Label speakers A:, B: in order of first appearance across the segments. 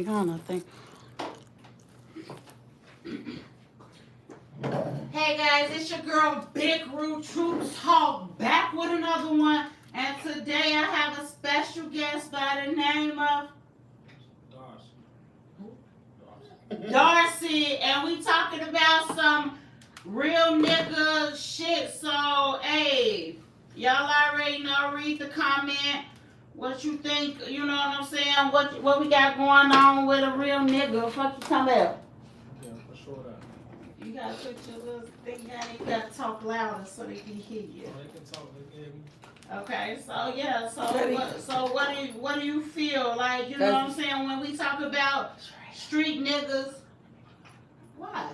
A: On, I think. Hey guys, it's your girl Big Root Troops Talk back with another one. And today I have a special guest by the name of Darcy. And we talking about some real nigga shit. So, hey, y'all already know, read the comment. What you think, you know what I'm saying? What we got going on with a real nigga? Fuck you talking about?
B: Yeah, for sure that.
A: You gotta put your little thing down. You gotta talk louder so they can hear you.
B: Oh, they can talk, they can hear me.
A: Okay, so yeah, what do you feel like? You know what I'm saying when we talk about street niggas? Why?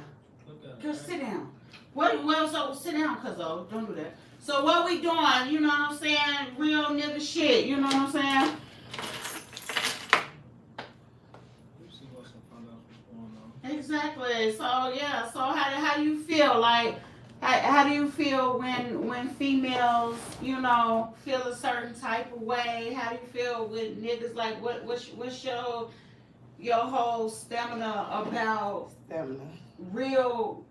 A: Just sit down. So sit down, cuzzo. Don't do that. So what we doing? You know what I'm saying? Real nigga shit. You know what I'm saying?
B: You see what's going on.
A: Exactly. So yeah. So how do you feel like? How do you feel when females, you know, feel a certain type of way? How do you feel with niggas? Like what's your whole stamina about real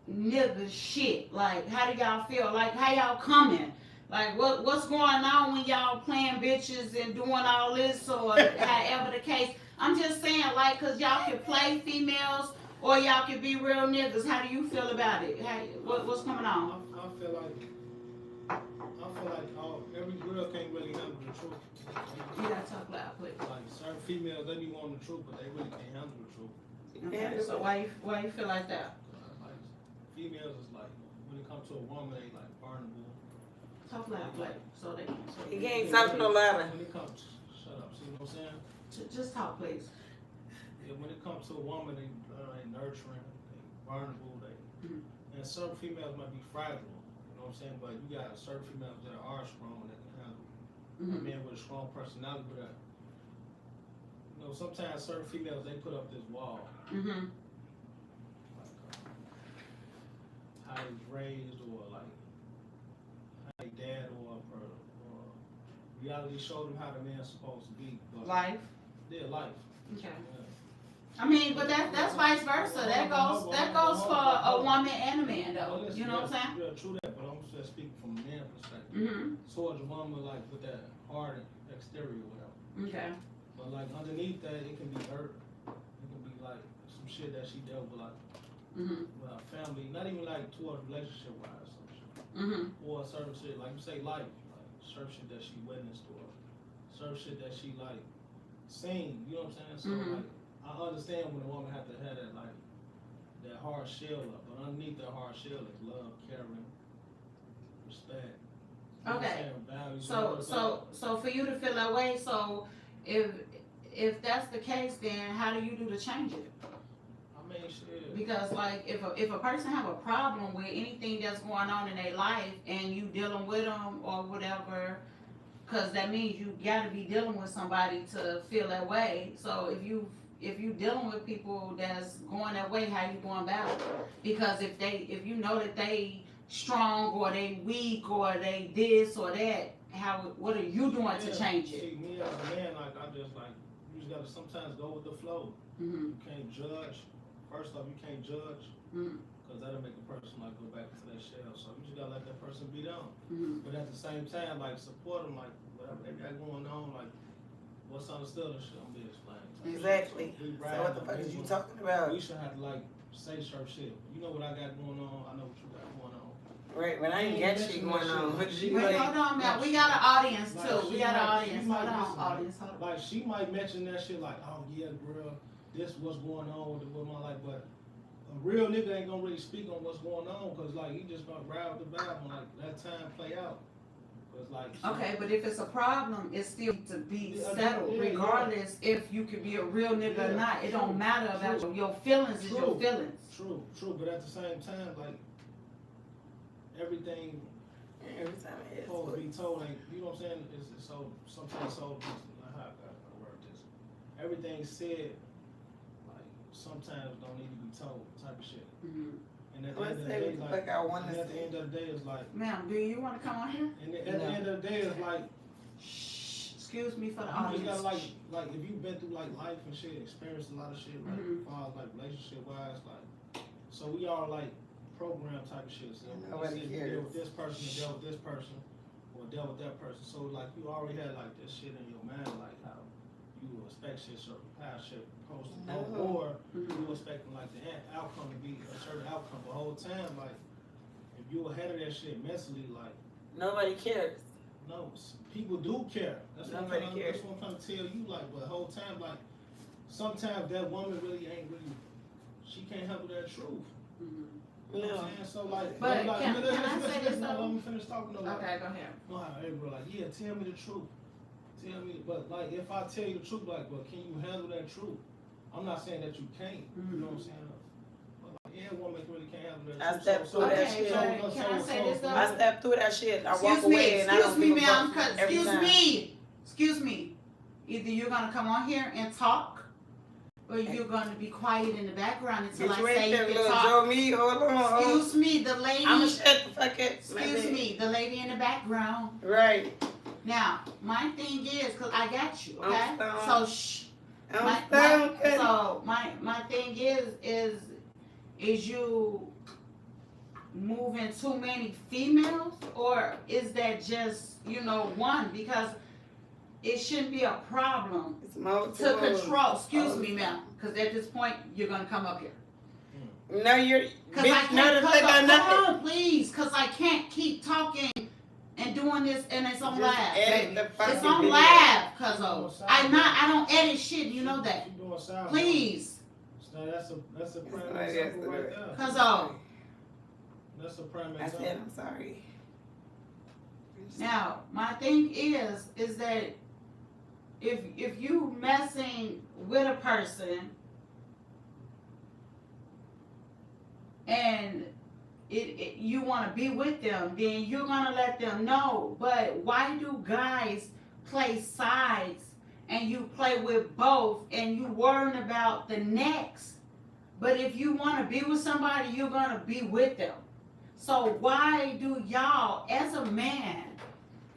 A: nigga shit? Like how do y'all feel? Like how y'all coming? Like what's going on when y'all playing bitches and doing all this or however the case? I'm just saying, like, cause y'all can play females or y'all can be real niggas. How do you feel about it? What's coming on?
B: I feel like every girl can't really handle the truth.
A: You gotta talk loud, please.
B: Like certain females, they be wanting the truth, but they really can't handle the truth.
A: Okay, so why you feel like that?
B: Like females is like when it comes to a woman, they like vulnerable.
A: Talk loud, please. So they.
C: You can't talk no louder.
B: When it comes, shut up. See what I'm saying?
A: Just talk, please.
B: Yeah, when it comes to a woman, they nurturing, they vulnerable, and certain females might be fragile. You know what I'm saying? But you got certain females that are strong that can handle a man with a strong personality. But you know, sometimes certain females they put up this wall. Like how they was raised, or like how they dad or reality showed them how the man's supposed to be. But
A: life.
B: Yeah, life.
A: Okay.
B: Yeah.
A: I mean, but that's vice versa. That goes for a woman and a man, though. You know what I'm saying?
B: Yeah, true that. But I'm just speaking from a man perspective. Towards a woman, like with that hard exterior, or whatever.
A: Okay.
B: But like underneath that, it can be hurt. It can be like some shit that she dealt with, like with her family. Not even like towards relationship wise, some shit. Or certain shit, like you say, life, like certain shit that she witnessed, or certain shit that she like seen. You know what I'm saying? So like. I understand when a woman have to have that like that hard shell up, but underneath that hard shell is love, caring, respect.
A: Okay.
B: Values,
A: So for you to feel that way, so if that's the case, then how do you do to change it?
B: I mean, shit.
A: Because like if a person have a problem with anything that's going on in their life and you dealing with them or whatever. Because that means you got to be dealing with somebody to feel that way. So if you dealing with people that's going that way, how you going about it? Because if you know that they strong or they weak or they this or that, what are you doing to change it?
B: See, me as a man, like I just like you just gotta sometimes go with the flow. You can't judge. First off, you can't judge. Because that'll make a person like go back into their shell. So you just gotta let that person be down. But at the same time, like support them, like whatever they got going on, like what's understood and shit, I'm be explained.
C: Exactly. So what the fuck is you talking about?
B: We should have to like say sharp shit. You know what I got going on, I know what you got going on.
C: Right, when I ain't got shit going on. What did you
A: Wait,
C: like?
A: hold on, man. We got an audience
B: Like,
A: too. We got an audience. Hold on,
B: listen,
A: audience. Hold on.
B: Like she might mention that shit like, oh yeah, girl, this what's going on with my life, but a real nigga ain't gonna really speak on what's going on, cause like he just gonna ride the vibe and like let time play out. Cause like
A: Okay, but if it's a problem, it's still to be settled, regardless if you can be a real nigga or not. It don't matter about your feelings. Is your feelings.
B: True, but at the same time, like everything supposed to be told, ain't you know what I'm saying? It's so sometimes so like how I gotta word this. Everything said like sometimes don't need to be told type of shit. And at the end of the day, like at the end of the day, it's like,
A: ma'am, do you want to come on here?
B: And at the end of the day, it's like,
A: excuse me for the
B: You just
A: audience.
B: gotta like if you've been through like life and shit, experienced a lot of shit, like as far as like relationship wise, like so we all like program type of shit. So
C: Nobody
B: you
C: cares.
B: deal with this person, and deal with this person, or deal with that person. So like you already had like this shit in your mind, like how you expect shit certain past shit supposed to go, or you expecting like the end outcome to be a certain outcome. The whole time, like if you ahead of that shit mentally, like
C: Nobody cares.
B: no, people do care. That's what
C: Nobody cares.
B: That's what I'm trying to tell you. Like, but the whole time, like, sometimes that woman really ain't really. She can't handle that truth. You know what I'm saying? So like,
A: But
B: like,
A: can I say this
B: no,
A: though?
B: let me finish talking. Though, like,
A: Okay, go ahead.
B: no, hey, bro, like, yeah, tell me the truth. Tell me, but like, if I tell you the truth, like, but can you handle that truth? I'm not saying that you can't. You know what I'm saying? But like, yeah, woman really can't handle that
C: I
B: truth.
C: stepped through that shit.
A: Can I say this though?
C: I step through that shit. I walk
A: Excuse
C: away
A: me,
C: and I don't give a
A: ma'am.
C: fuck every
A: Excuse
C: time.
A: me. Excuse me. Either you're gonna come on here and talk, or you're gonna be quiet in the background until
C: Bitch, you
A: I say
C: ain't
A: you
C: that
A: can
C: little
A: talk.
C: Joe me. Hold on.
A: Excuse me, the lady.
C: I'ma shut the fuck up.
A: Excuse me, the lady in the background.
C: Right.
A: Now, my thing is, cause I got you, okay?
C: I'm stoned.
A: So shh.
C: I'm stoned.
A: So my thing is you moving too many females, or is that just one? Because it shouldn't be a problem
C: It's more
A: to control. Excuse me, ma'am, because at this point you're gonna come up here.
C: No, you're.
A: Cause I
C: Bitch, no, the
A: can't.
C: fuck I nothing.
A: Hold on, please, cause I can't keep talking and doing this, and it's on
C: Just
A: live.
C: edit the fucking
A: It's on
C: video.
A: live, cause I don't edit shit. You know that.
B: She doing sound.
A: Please,
B: So that's a prime
C: Somebody
B: example
C: has to
B: right
C: do it.
B: there.
A: cause
B: That's a prime
C: I
B: example.
C: said I'm sorry.
A: now my thing is that if you messing with a person and you want to be with them, then you're gonna let them know. But why do guys play sides and you play with both and you worrying about the next? But if you want to be with somebody, you're gonna be with them. So why do y'all, as a man,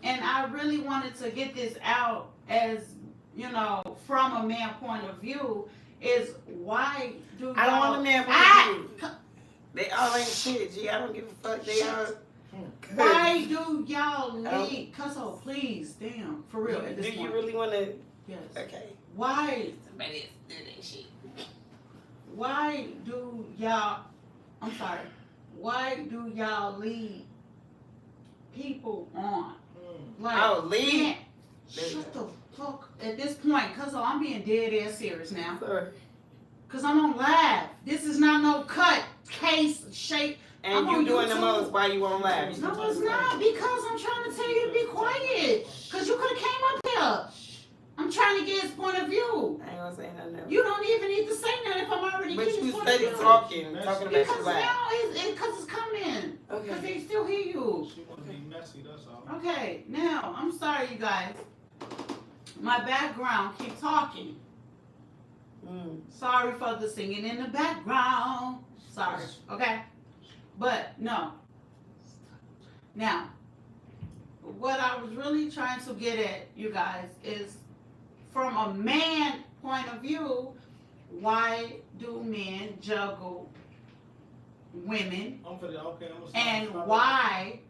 A: and I really wanted to get this out as, from a man point of view, is why do y'all...
C: I don't want a man point of view. They all ain't shit, G. I don't give a fuck. They all...
A: Why do y'all leave? Cuzzo, please, damn, for real. At
C: Do
A: this
C: you
A: point.
C: really want to...
A: Yes.
C: Okay.
A: Why?
C: Somebody else do that shit.
A: Why do y'all? I'm sorry. Why do y'all lead people on? Like,
C: Oh, lead?
A: man, shut the fuck at this point, cuzzo. I'm being dead ass serious now.
C: Sorry.
A: Cause I'm on live. This is not no cut case shape.
C: And
A: I'm
C: you
A: on
C: doing the
A: YouTube.
C: most while you on live.
A: No, it's not, because I'm trying to tell you to be quiet. Cause you could have came up here. I'm trying to get his point of view.
C: I ain't gonna say nothing else.
A: You don't even need to say that if I'm already
C: But
A: getting
C: you
A: his point of
C: steady
A: view.
C: talking about
A: Because
C: your life.
A: now it's coming. Because
C: Okay.
A: they still hear you.
B: She want to be messy, that's all.
A: Okay, now I'm sorry, you guys. My background keep talking. Sorry for the singing in the background. Sorry. Okay, but no. Now, what I was really trying to get at, you guys, is from a man point of view, why do men juggle women?
B: I'm for the okay. I'm gonna
A: And
B: stop.
A: why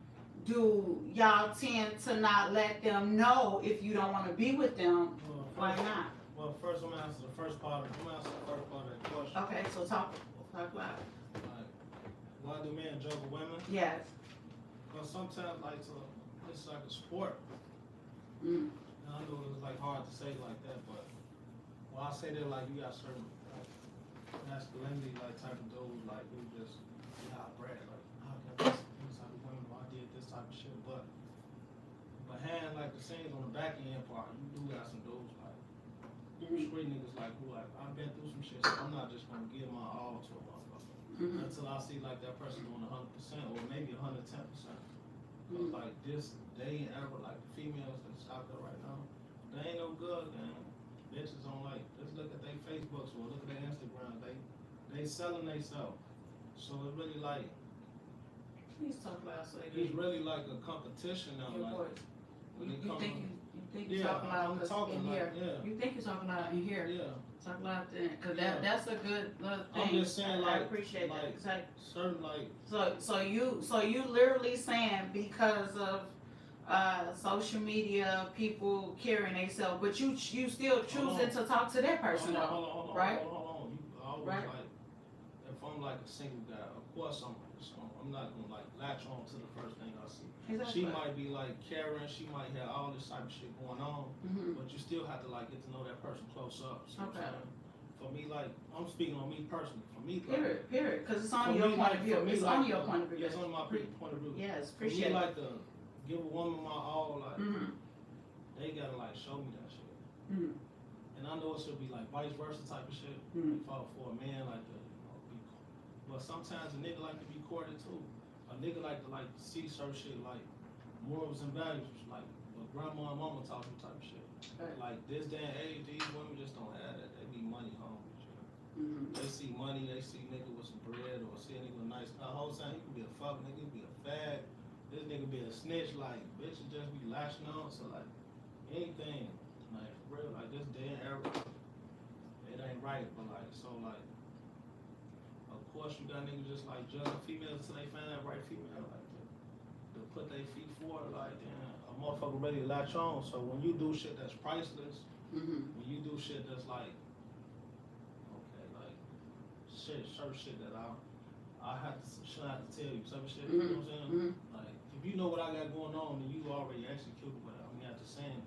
A: do y'all tend to not let them know if you don't want to be with them? Why not?
B: Well, first I'm gonna answer the first part. I'm gonna answer the first part of that question.
A: Okay, so talk about it.
B: Like, why do men juggle women?
A: Yes.
B: Well, sometimes it's like a sport.
A: Mm.
B: And I know it's like hard to say like that, but I say that like you got certain masculinity like type of dudes like who just brag like I got this type of women, or I did this type of shit, but behind like the scenes on the back end part, you do got some dudes like street niggas like who like I've been through some shit, so I'm not just gonna give my all to a motherfucker until I see like that person doing 100% or maybe 110%. Cause like this day and ever, like the females that's out there right now, they ain't no good, man. Bitches on like, just look at their Facebooks or look at their Instagram. They selling themselves. So it's really like,
A: Please talk loud so they
B: it's really like a competition now.
A: your
B: Like,
A: voice.
B: when they
A: You
B: come
A: think
B: on-
A: you think you
B: Yeah,
A: talk loud
B: I'm
A: 'cause
B: talking
A: in
B: like,
A: here.
B: yeah,
A: You think you talking loud in here.
B: yeah.
A: Talk loud then, cause
B: Yeah.
A: that's a good little thing.
B: I'm just saying,
A: I
B: like,
A: appreciate that.
B: like,
A: Exactly.
B: certain, like,
A: So you literally saying because of social media, people carrying themselves, but you still choosing to talk to that person though,
B: hold on,
A: right?
B: hold on. You always
A: Right.
B: like, if I'm like a single guy, of course I'm not gonna like latch on to the first thing I see.
A: Exactly.
B: She might be like carrying, she might have all this type of shit going on, but you still have to like get to know that person close up. See what I'm saying? For me, like, I'm speaking on me personally. For me, like,
A: Period. Cause it's
B: for
A: on your
B: me,
A: point
B: like,
A: of view.
B: for me,
A: It's
B: like,
A: on your point of view.
B: Yeah, it's on my point of view.
A: Yes,
B: For me,
A: appreciate it.
B: like, to give a woman my all, like,
A: Mm-hmm.
B: they gotta like show me that shit.
A: Mm-hmm.
B: And I know it should be like vice versa type of shit.
A: Mm-hmm.
B: For a man like to, be, but sometimes a nigga like to be courted too. A nigga like to see certain shit like morals and values, like what grandma and mama taught you type of shit.
A: Right.
B: Like this day and age, these women just don't have that. They be money hungry.
A: Mm-hmm.
B: They see money, they see nigga with some bread, or see a nigga with a nice car. Whole time he could be a fuck nigga, he could be a fag. This nigga be a snitch, like bitches just be lashing on. So like anything, like for real, like this day and era, it ain't right. But like so like, of course you got niggas just like judging females until they find that right female, like to put their feet forward, like damn, a motherfucker ready to latch on. So when you do shit that's priceless, when you do shit that's like certain shit that I have to tell you some shit. You know what I'm saying? Like if you know what I got going on, then you already executed what I mean. After saying,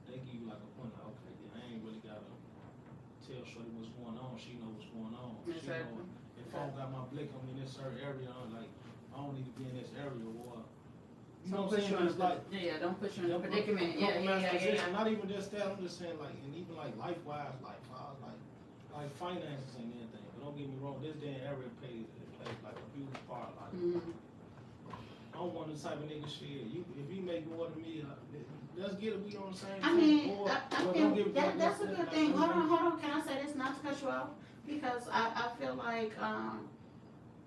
B: they give you like a point. Like, okay, then I ain't really gotta tell Shorty what's going on. She know what's going on.
A: Exactly.
B: She know if I don't got my blick on me in this certain area, I'm like I don't need to be in this area or. You know what I'm saying? It's like
A: don't put you in a predicament. Yeah.
B: Not even just that. I'm just saying like, and even like life wise, like finances and anything. Don't get me wrong, this day and era plays like a huge part. Like, I don't want this type of nigga shit. If you make more than me, let's get it. We on the same.
A: I mean,
B: or,
A: I feel that's a good thing. Hold on. Can I say this? Not to cut you off, because I feel like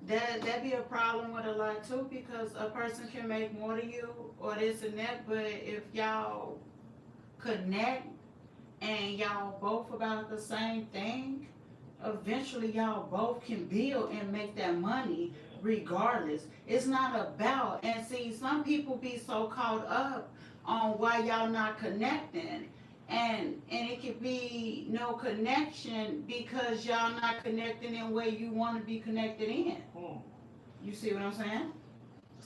A: that be a problem with a lot too. Because a person can make more than you or this and that, but if y'all connect and y'all both about the same thing, eventually y'all both can build and make that money regardless. It's not about, and see, some people be so caught up on why y'all not connecting, and it could be no connection because y'all not connecting in where you want to be connected in. You see what I'm saying?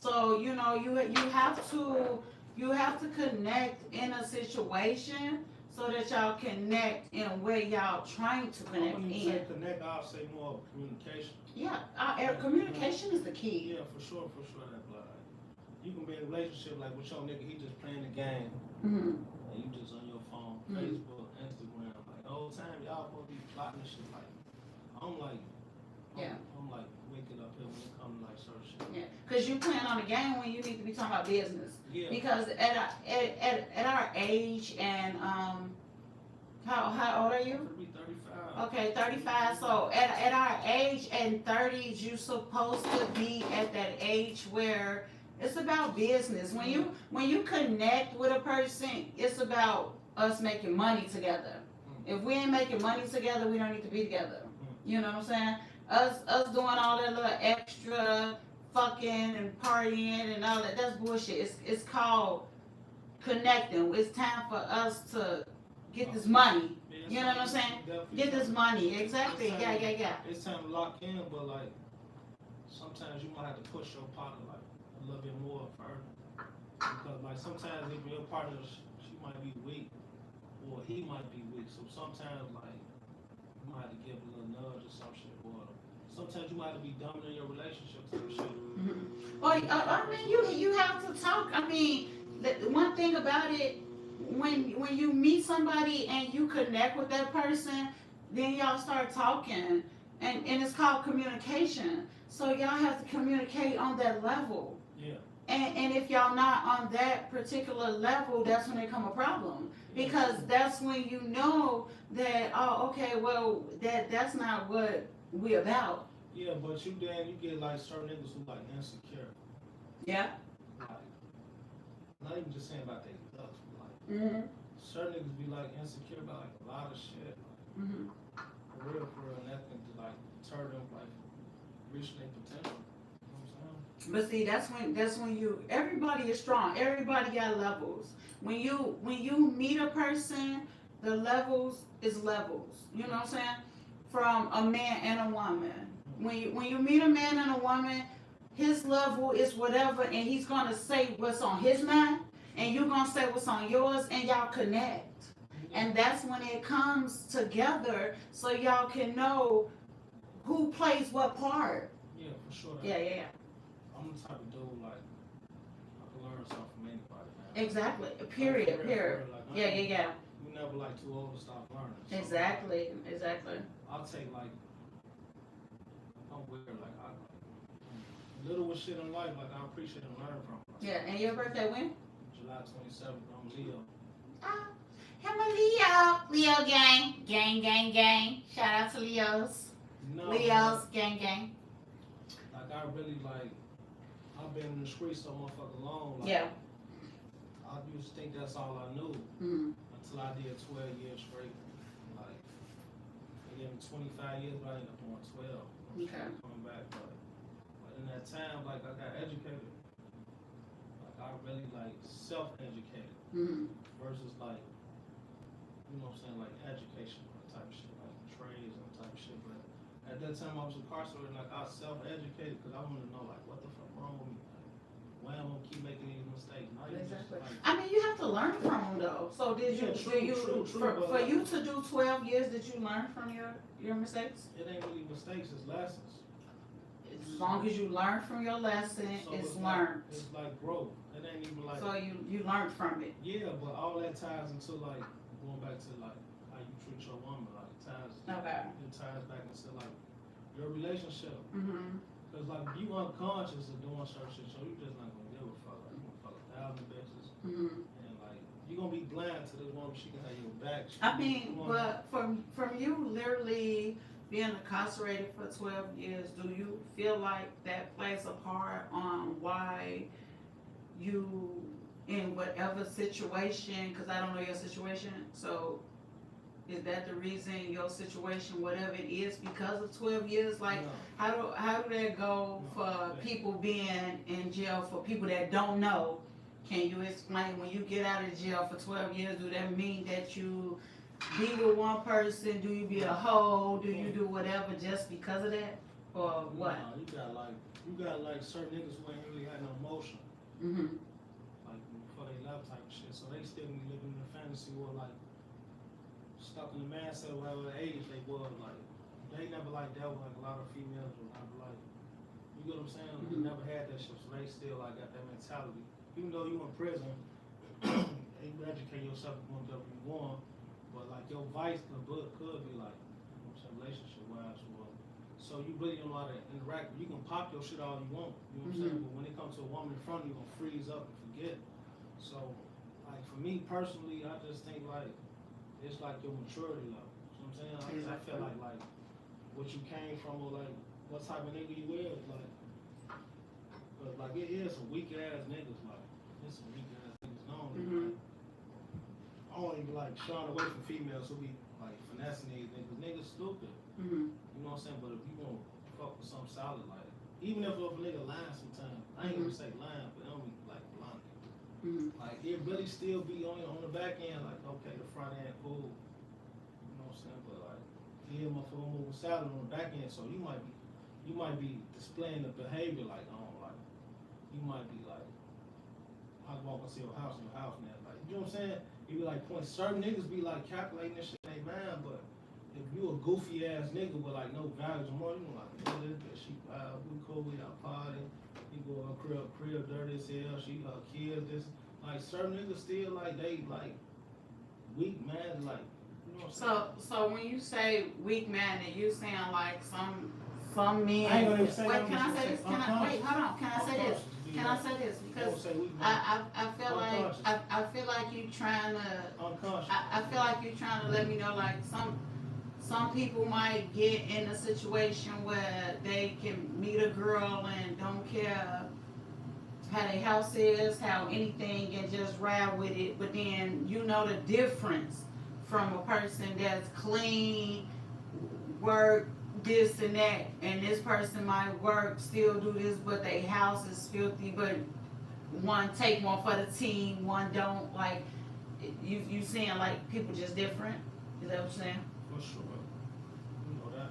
A: So you know you have to connect in a situation so that y'all connect in a way y'all trying to connect
B: when
A: in.
B: you say connect, I'll say more communication.
A: Yeah, communication is the key.
B: Yeah, for sure that blood. You can be in a relationship like with your nigga, he just playing the game, and you just on your phone, Facebook, Instagram, like the whole time y'all supposed to be plotting this shit. Like I'm like waking up here when it comes to like certain shit.
A: Yeah, because you playing on the game when you need to be talking about business.
B: Yeah.
A: Because at our age and how old are you?
B: 35.
A: Okay, 35. So at our age and 30s, you supposed to be at that age where it's about business. When you connect with a person, it's about us making money together. If we ain't making money together, we don't need to be together. You know what I'm saying? Us doing all that little extra fucking and partying and all that, that's bullshit. It's called connecting. It's time for us to get this money. You know what I'm saying? Get this money. Exactly. Yeah.
B: It's time to lock in, but like sometimes you might have to push your partner like a little bit more further. Because like sometimes if your partner she might be weak or he might be weak. So sometimes like you might have to give a little nudge or some shit. Or sometimes you might have to be dominant in your relationship type shit.
A: Well, I mean, you have to talk. I mean, the one thing about it, when you meet somebody and you connect with that person, then y'all start talking, and it's called communication. So y'all have to communicate on that level.
B: Yeah.
A: And if y'all not on that particular level, that's when it come a problem. Because that's when you know that, oh, okay, well, that's not what we about.
B: Yeah, but you get like certain niggas who like insecure.
A: Yeah.
B: Like, not even just saying about their looks, but like certain niggas be like insecure about like a lot of shit.
A: Mhm.
B: For real, and that can like deter them like reaching their potential. You know what I'm saying?
A: But see, that's when you everybody is strong. Everybody got levels. When you meet a person, the levels is levels. You know what I'm saying? From a man and a woman. When you meet a man and a woman, his level is whatever, and he's gonna say what's on his mind, and you're gonna say what's on yours, and y'all connect. And that's when it comes together, so y'all can know who plays what part.
B: Yeah, for sure.
A: Yeah.
B: I'm the type of dude like I can learn something from anybody, man.
A: Exactly.
B: Like,
A: Period.
B: for real, like,
A: Yeah.
B: You never like too old to stop learning. So,
A: Exactly.
B: I'll take like I'm weird, like I little with shit in life, like I appreciate and learn from.
A: Yeah. And your birthday when?
B: July 27th, I'm Leo.
A: Ah, I'm a Leo. Leo gang. Shout out to Leos.
B: No,
A: Leos, gang.
B: Like I really like I've been in the streets so motherfucking long. Like,
A: Yeah.
B: I used to think that's all I knew until I did 12 years straight. Like they gave me 25 years, but I ended up doing 12.
A: Okay.
B: Coming back, but in that time, like I got educated. Like I really like self-educated versus like you know what I'm saying, like education type of shit, like trades and type of shit. But at that time I was incarcerated, like I was self-educated because I wanted to know like what the fuck wrong with me. Like, why am I gonna keep making these mistakes? Now
A: Exactly.
B: Just, like,
A: I mean, you have to learn from them though. So did you?
B: True,
A: For you to do 12 years, did you learn from your mistakes?
B: it ain't really mistakes, it's lessons.
A: As long as you learn from your lesson,
B: So
A: it's
B: like,
A: learned.
B: it's like growth. It ain't even like
A: So you learned from it.
B: yeah, but all that ties into like going back to like how you treat your woman, like ties.
A: Okay.
B: It ties back into like your relationship.
A: Mhm.
B: Cause like you unconscious of doing certain shit, so you just not gonna give a fuck. Like you gonna fuck 1,000 bitches, and like you gonna be blind to this woman. She can have your back.
A: I mean, but from you literally being incarcerated for 12 years, do you feel like that plays a part on why you, in whatever situation, because I don't know your situation, so is that the reason your situation, whatever it is, because of 12 years? Like,
B: No.
A: how do that go for people being in jail, for people that don't know? Can you explain, when you get out of jail for 12 years, do that mean that you be with one person? Do you be a hoe? Do you do whatever just because of that? Or what?
B: Nah, you got like certain niggas who ain't really had no emotion,
A: Mm-hmm.
B: like before they left type of shit. So they still be living in the fantasy world, like stuck in the mindset of whatever age they was. Like they never like dealt with like a lot of females or never like, you get what I'm saying? They never had that shit, so they still like got that mentality. Even though you in prison, you educate yourself on whatever you want, but like your vice could be like, you know what I'm saying, relationship wise, or so you really don't know how to interact. You can pop your shit all you want, you know what I'm saying, but when it comes to a woman in front of you, you're gonna freeze up and forget. So like for me personally, I just think like it's like your maturity level. You know what I'm saying? I feel like what you came from, or like what type of nigga you is, like. But like it is some weak ass niggas, like it's some weak ass niggas known. Like, I don't even like shying away from females who be like finessing these niggas. Niggas stupid. You know what I'm saying? But if you gonna fuck with something solid, like even if a nigga lying sometimes, I ain't gonna say lying, but I don't mean like lying. Like it really still be on the back end, like okay, the front end cool. You know what I'm saying? But like yeah, motherfucker moving solid on the back end, so you might be displaying the behavior like you might be like, I walk into your house now, like, you know what I'm saying? You be like, certain niggas be like calculating this shit in their mind, but if you a goofy ass nigga with like no values or money, you like, this bitch, she, we cool, we out party, he go to her crib dirty as hell, she, her kids, this, like, certain niggas still like, they like, weak man, like, you know what I'm saying?
A: So when you say weak man, you saying like some men.
B: I ain't gonna even say
A: wait,
B: that,
A: can I say this? Hold on. Can I say this? Can I say this? Because I feel like you trying to. I feel like you trying to let me know like some people might get in a situation where they can meet a girl and don't care how their house is, how anything, and just ride with it. But then you know the difference from a person that's clean, work, this and that, and this person might work, still do this, but their house is filthy, but one take one for the team, one don't. Like, you seeing like people just different? Is that what you're saying?
B: For sure. You know that.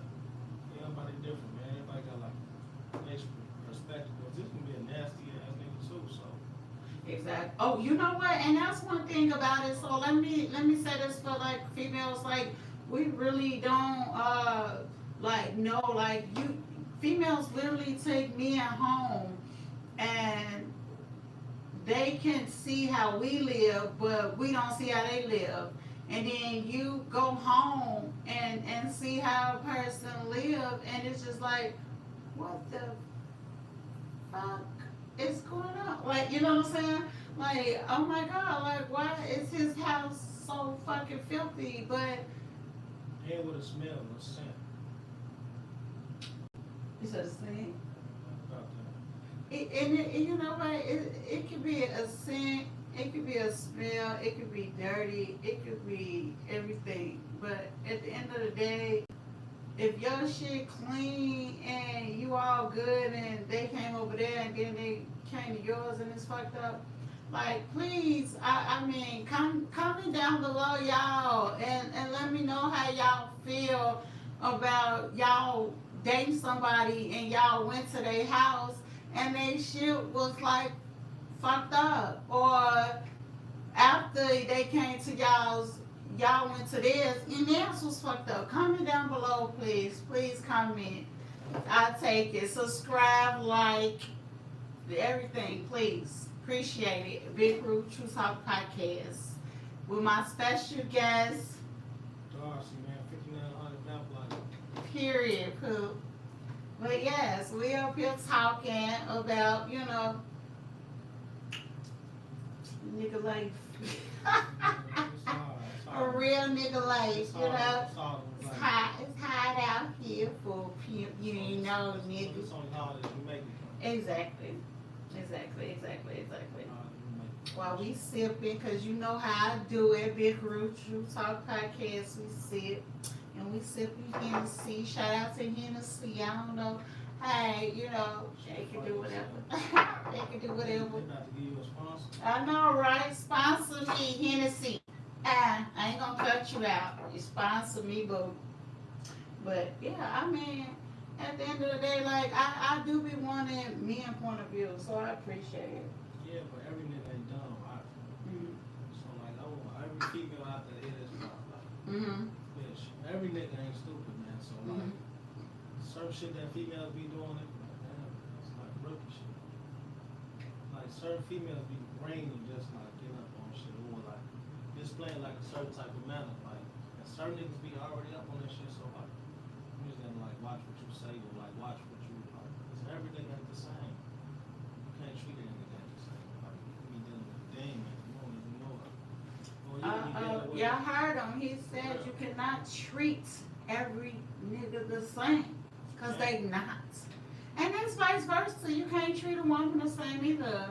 B: Everybody different, man. Everybody got like nice perspective. Cause this can be a nasty ass nigga too. So.
A: Exactly. Oh, you know what? And that's one thing about it. So let me say this for like females. Like, we really don't like know, like, you females literally take men home and they can see how we live, but we don't see how they live. And then you go home and see how a person live, and it's just like, what the fuck is going on? Like, you know what I'm saying? Like, oh my God, like, why is his house so fucking filthy? But
B: And with a smell, a scent.
A: you said the same.
B: About that.
A: And you know what? It could be a scent, it could be a smell, it could be dirty, it could be everything. But at the end of the day, if your shit clean and you all good and they came over there and then they came to yours and it's fucked up, like, please, I mean, comment down below, y'all, and let me know how y'all feel about y'all dating somebody and y'all went to their house and they shit was like fucked up, or after they came to y'all went to theirs and theirs was fucked up. Comment down below, please. Please comment. I'll take it. Subscribe, like, everything, please. Appreciate it. Big Root True Talk Podcast with my special guest.
B: Darcy, man, 5900 mouth like.
A: Period, poop. But yes, we up here talking about, you know, nigga life.
B: It's hard. It's
A: A
B: hard.
A: real nigga life,
B: It's
A: you know.
B: hard. It's hard.
A: It's hot. It's hot out here for pimp. You ain't know, nigga.
B: It's only hard as you make it.
A: Exactly. While we sipping, cause you know how I do it. Big Root True Talk Podcast. We sip and we sipping Hennessy. Shout out to Hennessy. I don't know. Hey, you know, they can do whatever. They can do whatever.
B: They're about to give you a sponsor.
A: I know, right? Sponsor me, Hennessy. I ain't gonna cut you out. You sponsor me, boo. But yeah, I mean, at the end of the day, like, I do be wanting men point of view, so I appreciate it.
B: Yeah, but every nigga ain't dumb, right?
A: Mm-hmm.
B: So like, I want every female out there hear this about like,
A: Mm-hmm.
B: bitch. Every nigga ain't stupid, man. So like, certain shit that females be doing, it, like, damn, it's like rookie shit. Like certain females be brainy just like getting up on shit or like displaying like a certain type of manner. Like, and certain niggas be already up on that shit. So like, you just gotta like watch what you say or like watch what you like. Cause every nigga ain't the same. You can't treat a nigga the same. Like, you be dealing with a demon, you don't even know it. Or you be dealing with
A: Y'all heard him. He said you cannot treat every nigga the same, cause they not. And it's vice versa. You can't treat a woman the same either.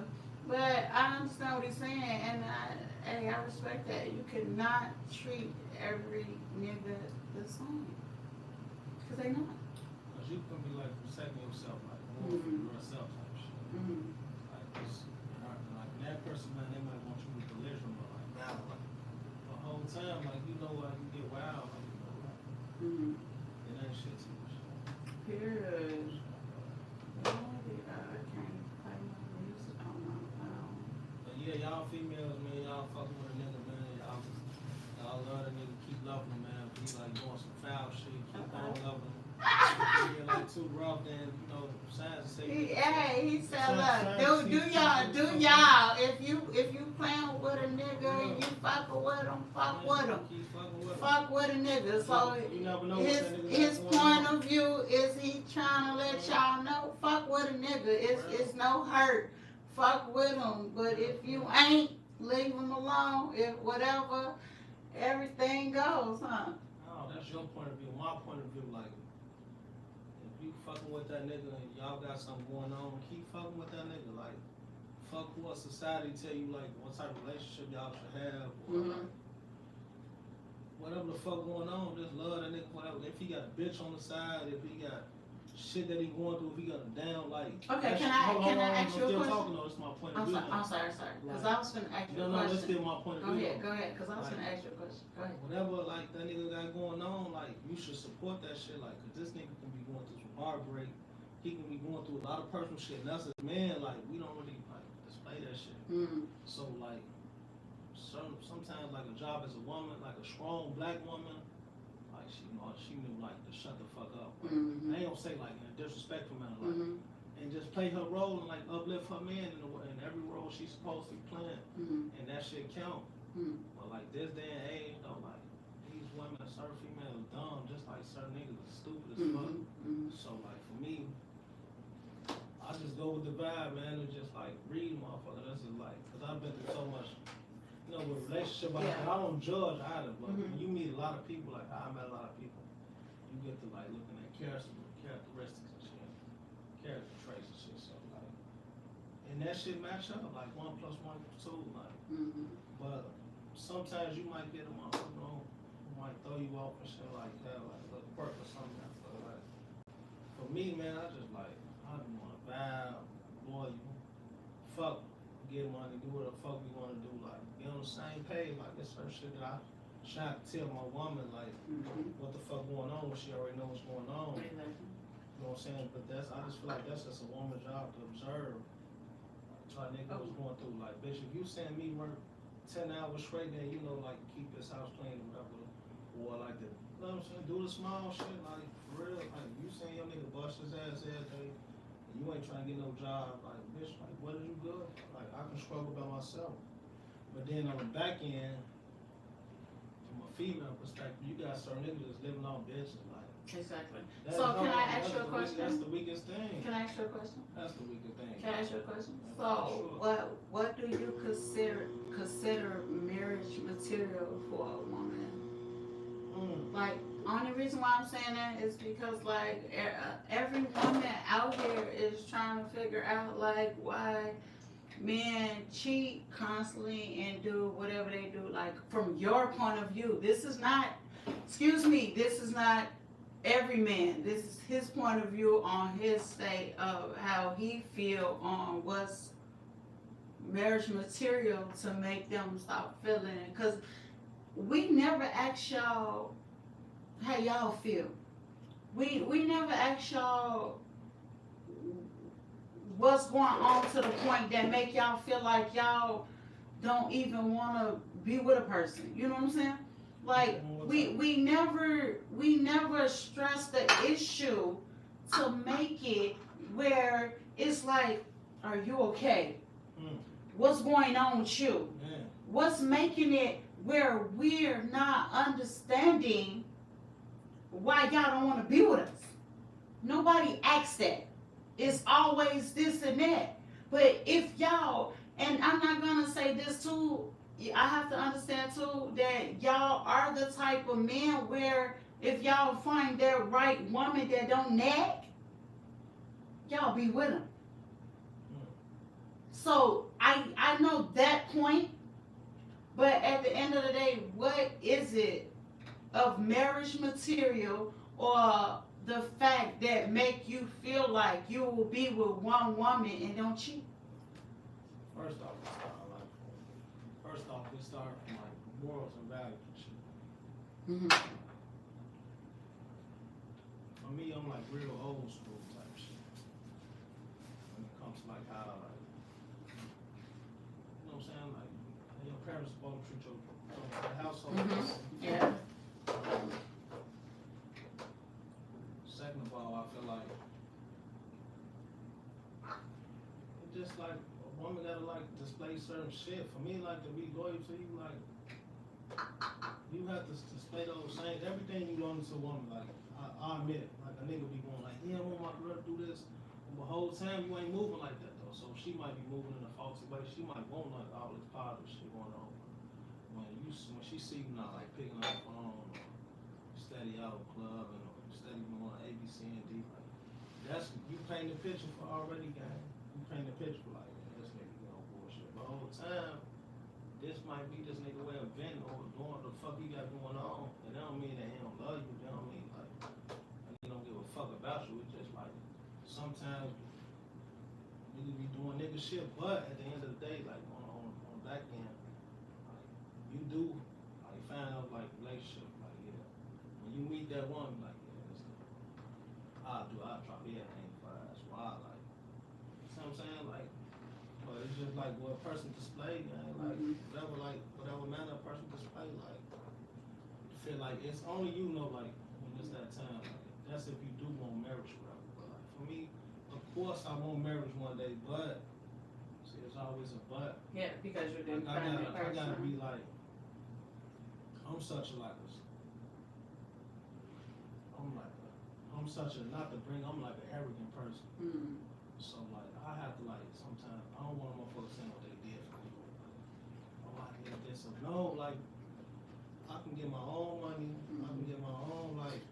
A: But I understand what he's saying, and I respect that. You cannot treat every nigga the same, cause they not.
B: Cause you can be like protecting yourself, like going for yourself type shit.
A: Mm-hmm.
B: Like this, like that person, man, they might want you to be belligerent, but like now, like the whole time, like you know, like you get wild, like you know, like
A: Mm-hmm.
B: it ain't shit to you.
A: Period. I can't play my music on my phone.
B: But yeah, y'all females, man, y'all fucking with a nigga, man. Y'all love a nigga, keep loving him, man. If he like doing some foul shit, keep on loving him. If you're like too rough, then you know, signs say.
A: He said, look, do y'all. If you playing with a nigga and you fucking with him, fuck with him.
B: Keep fucking with him.
A: Fuck with a nigga. So
B: You never know what that nigga
A: his
B: got going on.
A: point of view is he trying to let y'all know, fuck with a nigga. It's no hurt. Fuck with him. But if you ain't, leave him alone. If whatever, everything goes, huh?
B: No, that's your point of view. My point of view, like, if you fucking with that nigga and y'all got something going on, keep fucking with that nigga. Like, fuck what society tell you like what type of relationship y'all should have, or like, whatever the fuck going on, just love that nigga, whatever. If he got a bitch on the side, if he got shit that he going through, if he got a down, like.
A: Okay, can I ask you a question?
B: Talking, no, it's my point of view.
A: I'm sorry, because I was gonna ask you a
B: No, let's
A: question.
B: get my point of view.
A: Go ahead, because I was gonna ask you a question. Go ahead.
B: Whatever, like, that nigga got going on, like, you should support that shit, like, cause this nigga can be going through some heartbreak, he can be going through a lot of personal shit, and that's a man, like, we don't really, like, display that shit. So, like, sometimes, like, a job as a woman, like, a strong black woman, like, she knew, like, to shut the fuck up. Like, I ain't gonna say, like, in a disrespectful manner, like, and just play her role and, like, uplift her man in every role she's supposed to be playing, and that shit count. But, like, this day and age, though, like, these women, certain females dumb, just like certain niggas are stupid as fuck. So, like, for me, I just go with the vibe, man, and just, like, read motherfucker. This is, like, because I've been through so much, you know, with relationship, I don't judge either, but when you meet a lot of people, like, I met a lot of people, you get to, like, looking at characteristics and shit, character traits and shit, so, like, and that shit match up, like, 1 + 1 = 2, like, but sometimes you might get a motherfucker who might throw you off and shit like that, like a quirk or something. But like, for me, man, I just like, I just want to vibe, loyal, fuck, get money, do what the fuck we want to do, like, be on the same page. Like, there's certain shit that I try to tell my woman, like, what the fuck going on when she already knows what's going on. You know what I'm saying? But I just feel like that's just a woman's job to observe. Like, try nigga what's going through. Like, bitch, if you send me work 10 hours straight, then you know, like, keep this house clean or whatever. Or like the, you know what I'm saying, do the small shit, like, for real. Like, you saying your nigga bust his ass every day, and you ain't trying to get no job, like, bitch, like, what is you good? Like, I can struggle by myself. But then on the back end, from a female perspective, you got certain niggas that's living on bitches, like.
A: Exactly. So can I ask you a question?
B: That's the weakest thing.
A: Can I ask you a question?
B: That's the weakest thing.
A: Can I ask you a question? So what do you consider marriage material for a woman? Like, only reason why I'm saying that is because, like, every woman out here is trying to figure out, like, why men cheat constantly and do whatever they do. Like, from your point of view, this is not every man. This is his point of view on his state of how he feel on what's marriage material to make them stop feeling it. Because we never ask y'all how y'all feel. We never ask y'all what's going on to the point that make y'all feel like y'all don't even want to be with a person. You know what I'm saying? Like, we never stress the issue to make it where it's like, are you okay? What's going on with you? What's making it where we're not understanding why y'all don't want to be with us? Nobody asks that. It's always this and that. But if y'all, and I'm not gonna say this too, I have to understand too that y'all are the type of men where if y'all find that right woman that don't nag, y'all be with them. So I know that point, but at the end of the day, what is it of marriage material or the fact that make you feel like you will be with one woman and don't cheat?
B: First off, we start from like morals and values and shit. For me, I'm like real old school type shit. When it comes to like how, like, you know what I'm saying? Like, your parents supposed to treat your household.
A: Yeah.
B: Second of all, I feel like it's just like a woman gotta like display certain shit. For me, like, to be loyal to you, like, you have to display those things. Everything you want to a woman, like, I admit it. Like, a nigga be going like, yeah, I want my girl to do this. But the whole time you ain't moving like that though. So she might be moving in a faulty way. She might want like all this positive shit going on. When she see you not like picking up the phone or steady out club and steady going A, B, C, and D, like, that's, you paint the picture for already, gang. You paint the picture for like, this nigga, you know, whole time, this might be this nigga way of venting or doing what the fuck he got going on. And that don't mean that he don't love you. That don't mean like he don't give a fuck about you. It's just like sometimes you be doing nigga shit, but at the end of the day, like on the back end, like you do like find out like relationship, like yeah. When you meet that one, like yeah, I'll drop everything for her. That's why like you see what I'm saying? Like but it's just like what a person display, man. Like whatever manner a person display, like you feel like it's only you know like when it's that time. Like that's if you do want marriage, whatever. But like for me, of course I want marriage one day, but see it's always a but.
A: Yeah, because you're the
B: Like,
A: independent
B: I gotta
A: person.
B: be like I'm such a not to bring I'm like an arrogant person.
A: Mm.
B: So like I have to like sometimes I don't want motherfuckers saying what they did for me. Oh I did this or no, like I can get my own money, I can get my own like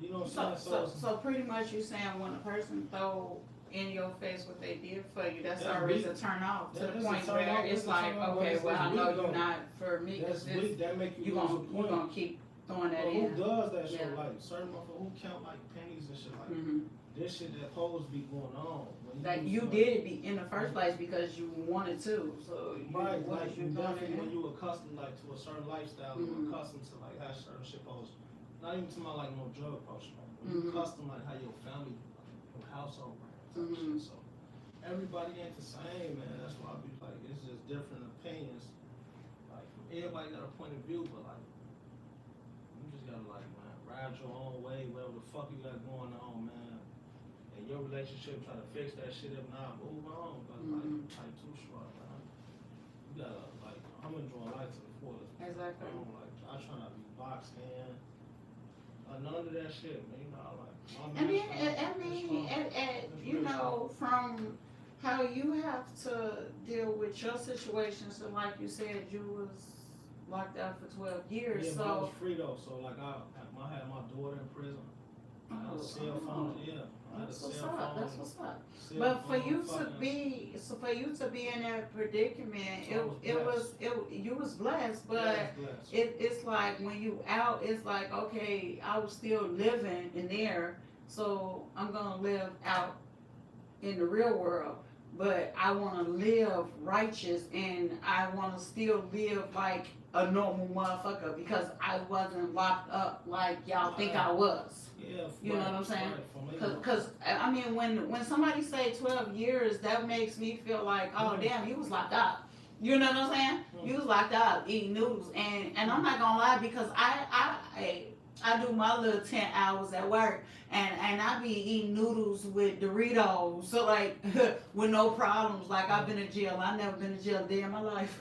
B: you know what I'm saying?
A: So pretty much you saying when a person throw in your face what they did for you, that's
B: That's
A: already
B: weak.
A: a turn off to
B: That
A: the
B: is a
A: point
B: turn
A: where
B: off,
A: it's
B: that's a
A: like,
B: turn off,
A: okay,
B: but
A: well I
B: it's
A: know
B: weak,
A: you're
B: though.
A: not for me.
B: That's
A: This,
B: weak, that make
A: you
B: you lose a
A: gonna
B: point.
A: keep throwing that
B: But
A: in.
B: who does that shit?
A: Yeah.
B: Like certain motherfuckers who count like pennies and shit like
A: Mm-hmm.
B: this shit that supposed to be going on. When
A: Like
B: lose
A: you
B: money.
A: did it in the first place because you wanted to. So you,
B: Right,
A: what
B: like
A: you
B: you
A: doing
B: definitely when
A: it?
B: you accustomed like to a certain lifestyle, you
A: Mhm.
B: accustomed to like how certain shit goes. Not even to my like no drug potion. When
A: Mhm.
B: you accustomed like how your family, your household ran type
A: Mhm.
B: shit. So everybody ain't the same, man. That's why I be like it's just different opinions. Like everybody got a point of view, but like you just gotta like man, ride your own way, whatever the fuck you got going on, man. And your relationship try to fix that shit if not, move on. But
A: Mhm.
B: like too short, man. You gotta like I'm enjoying life to the fullest.
A: Exactly.
B: I try not to be boxed in. None of that shit, man. You know, like my
A: And then,
B: marriage,
A: and you know, from how you have to deal with your situation, so like you said, you was locked up for 12 years,
B: yeah, but I was
A: so.
B: free though. So like I had my daughter in prison. I had a cell phone. Yeah, I had a
A: That's
B: cell
A: what's
B: phone.
A: up, that's what's up.
B: cell
A: But for
B: phone,
A: you to
B: fucking-
A: be in that predicament,
B: I was
A: you was blessed, but
B: yeah, I was blessed.
A: it's like when you out, it's like, okay, I was still living in there, so I'm gonna live out in the real world, but I wanna live righteous and I wanna still live like a normal motherfucker because I wasn't locked up like y'all think I was.
B: Yeah,
A: You know what I'm saying?
B: Right, for me,
A: Cause I mean, when somebody say 12 years, that makes me feel like, oh damn, you was locked up. You know what I'm saying? You was locked up eating noodles, and I'm not gonna lie because I do my little 10 hours at work, and I be eating noodles with Doritos, so like with no problems. Like I've been in jail, I've never been in jail a day in my life.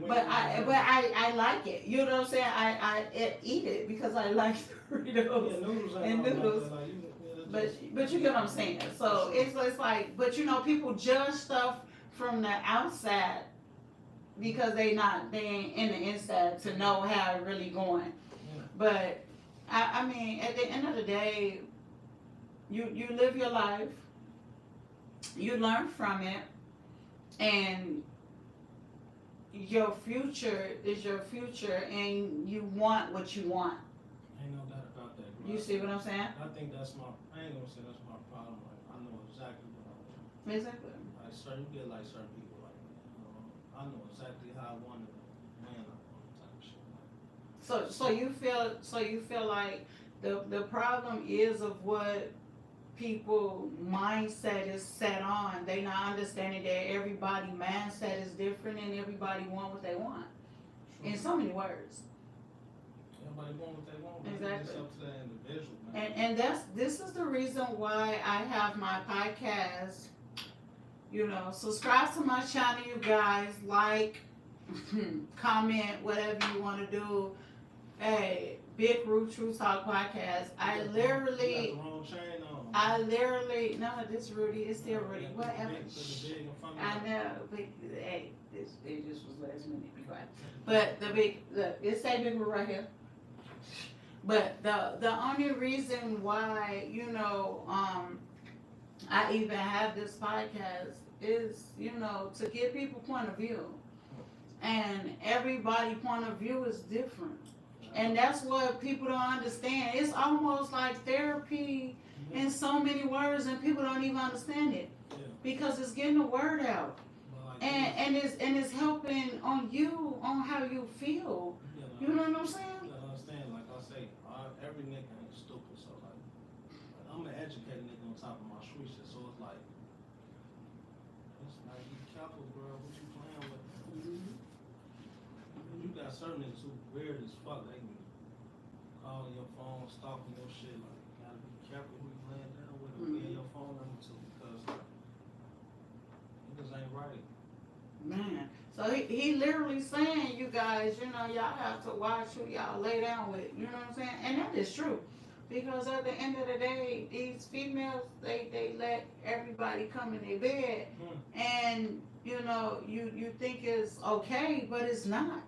A: But I like it. You know what I'm saying? I eat it because I like Doritos and noodles. But you get what I'm saying. So it's like, but you know, people judge stuff from the outside because they ain't in the inside to know how it really going.
B: Yeah.
A: But I mean, at the end of the day, you live your life, you learn from it, and your future is your future, and you want what you want.
B: Ain't no doubt about that, bro.
A: You see what I'm saying?
B: I think that's I ain't gonna say that's my problem. Like, I know exactly what I want.
A: Exactly.
B: Like, certain, you get like certain people, like, I know exactly how I want it, when I want it, type of shit. Like,
A: So you feel like the problem is of what people mindset is set on. They not understanding that everybody mindset is different and everybody want what they want. In so many words.
B: everybody want what they want.
A: Exactly.
B: It's up to that individual, man.
A: And this is the reason why I have my podcast. You know, subscribe to my channel, you guys. Like, comment, whatever you want to do. Hey, Big Root True Talk Podcast.
B: You got the wrong chain on.
A: No, this Rudy, it's still Rudy. Whatever.
B: Put the big in front of
A: I
B: you.
A: know, but hey, it just was last minute. Be quiet. But it say Big Root right here. But the only reason why, you know, I even have this podcast is, you know, to give people point of view. And everybody point of view is different. And that's what people don't understand. It's almost like therapy in so many words, and people don't even understand it. Because it's getting the word out. And it's helping on you, on how you feel. You know what I'm saying?
B: You gotta understand, like I say, every nigga ain't stupid, so like I'm an educated nigga on top of my street shit, so it's like be careful, bro, what you playing with. You got certain niggas who weird as fuck, they can call your phone, stalking your shit, like you gotta be careful who you laying down with, who you your phone number to, because niggas ain't right.
A: Man, so he literally saying, you guys, you know, y'all have to watch who y'all lay down with. You know what I'm saying? And that is true. Because at the end of the day, these females, they let everybody come in their bed. And, you know, you think it's okay, but it's not.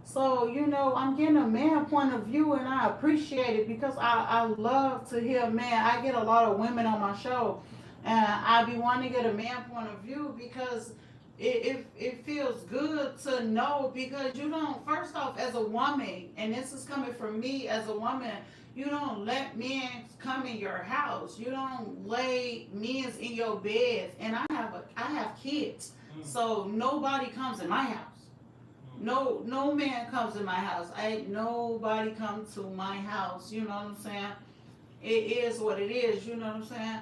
A: So, you know, I'm getting a man point of view, and I appreciate it because I love to hear man. I get a lot of women on my show, and I be wanting to get a man point of view because it feels good to know, because you don't, first off, as a woman, and this is coming from me as a woman, you don't let men come in your house. You don't lay men in your beds. And I have kids, so nobody comes in my house. No man comes in my house. Nobody come to my house. You know what I'm saying? It is what it is. You know what I'm saying?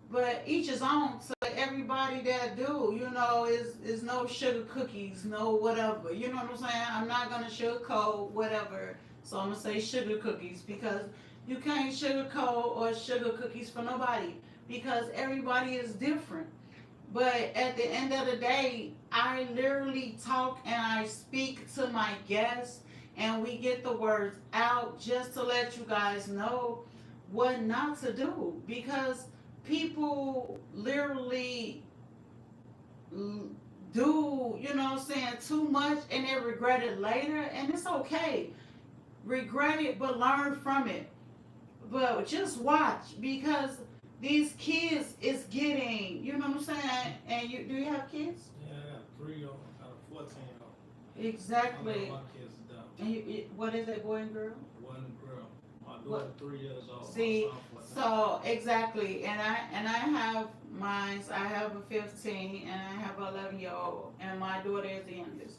A: But each is own. So everybody that do, you know, is no sugar cookies, no whatever. You know what I'm saying? I'm not gonna sugarcoat whatever. So I'm gonna say sugar cookies, because you can't sugarcoat or sugar cookies for nobody, because everybody is different. But at the end of the day, I literally talk and I speak to my guests, and we get the words out just to let you guys know what not to do, because people literally do, you know what I'm saying, too much, and they regret it later, and it's okay. Regret it, but learn from it. But just watch, because these kids is getting, you know what I'm saying, and do you have kids?
B: Yeah, I got 3-year-old, I got a 14-year-old.
A: Exactly.
B: I love my kids to death.
A: And what is it, boy and girl?
B: Boy and girl. My daughter 3 years old.
A: See, so exactly, and I have mine. I have a 15 and I have an 11-year-old, and my daughter is the youngest.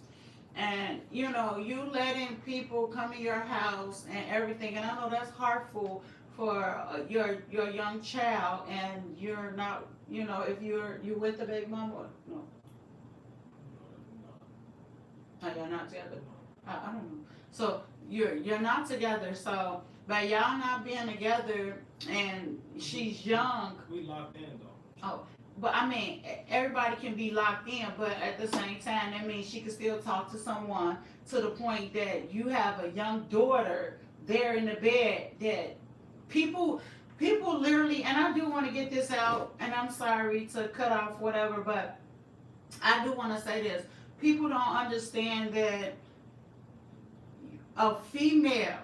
A: And you know, you letting people come in your house and everything, and I know that's hurtful for your young child, and you're not, you know, if you with the baby mama or no? Oh, you're not together. I don't know. So you're not together. So by y'all not being together, and she's young.
B: We locked in though.
A: Oh, but I mean, everybody can be locked in, but at the same time, that means she can still talk to someone, to the point that you have a young daughter there in the bed that people literally, and I do want to get this out, and I'm sorry to cut off whatever, but I do want to say this. People don't understand that a female